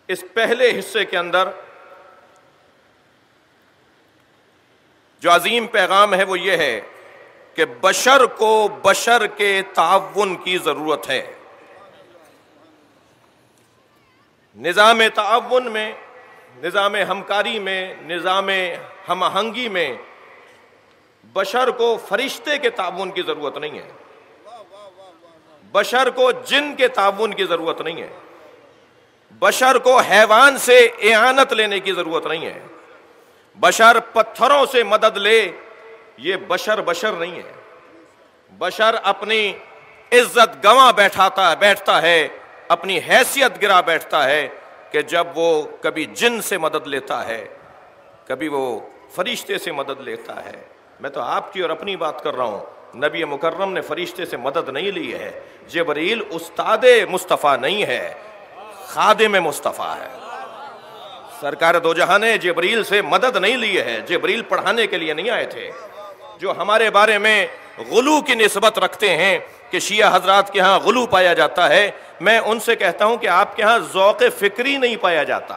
इस पहले हिस्से के अंदर जो अजीम पैगाम है वो ये है कि बशर को बशर के ताउन की जरूरत है। निज़ाम ताउन में, निज़ाम हमकारी में, निज़ाम हमआहंगी में बशर को फरिश्ते के ताउन की जरूरत नहीं है, बशर को जिन के ताउन की जरूरत नहीं है, बशर को हैवान से इआनत लेने की जरूरत नहीं है, बशर पत्थरों से मदद ले, ये बशर नहीं है। बशर अपनी इज्जत गंवा बैठता है, अपनी हैसियत गिरा बैठता है कि जब वो कभी जिन से मदद लेता है, कभी वो फरिश्ते से मदद लेता है। मैं तो आपकी और अपनी बात कर रहा हूं। नबी मुकर्रम ने फरिश्ते से मदद नहीं ली है। जिब्रील उस्तादे मुस्तफ़ा नहीं है, खादिम मुस्तफ़ा है। सरकार दो जहां ने जिब्रील से मदद नहीं ली है, जिब्रील पढ़ाने के लिए नहीं आए थे। जो हमारे बारे में गुलू की निस्बत रखते हैं कि शिया हजरात के यहाँ गुलू पाया जाता है, मैं उनसे कहता हूं कि आपके यहाँ ज़ौक़ फ़िक्री नहीं पाया जाता।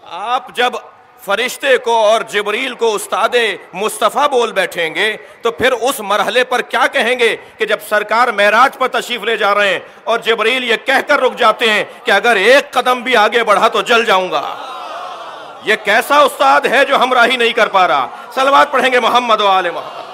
आप जब फरिश्ते को और जिब्रील को उस्तादे मुस्तफ़ा बोल बैठेंगे तो फिर उस मरहले पर क्या कहेंगे कि जब सरकार मेराज पर तशरीफ ले जा रहे हैं और जिब्रील ये कहकर रुक जाते हैं कि अगर एक कदम भी आगे बढ़ा तो जल जाऊंगा। ये कैसा उस्ताद है जो हमराही नहीं कर पा रहा। सलवात पढ़ेंगे मोहम्मद व आले मोहम्मद।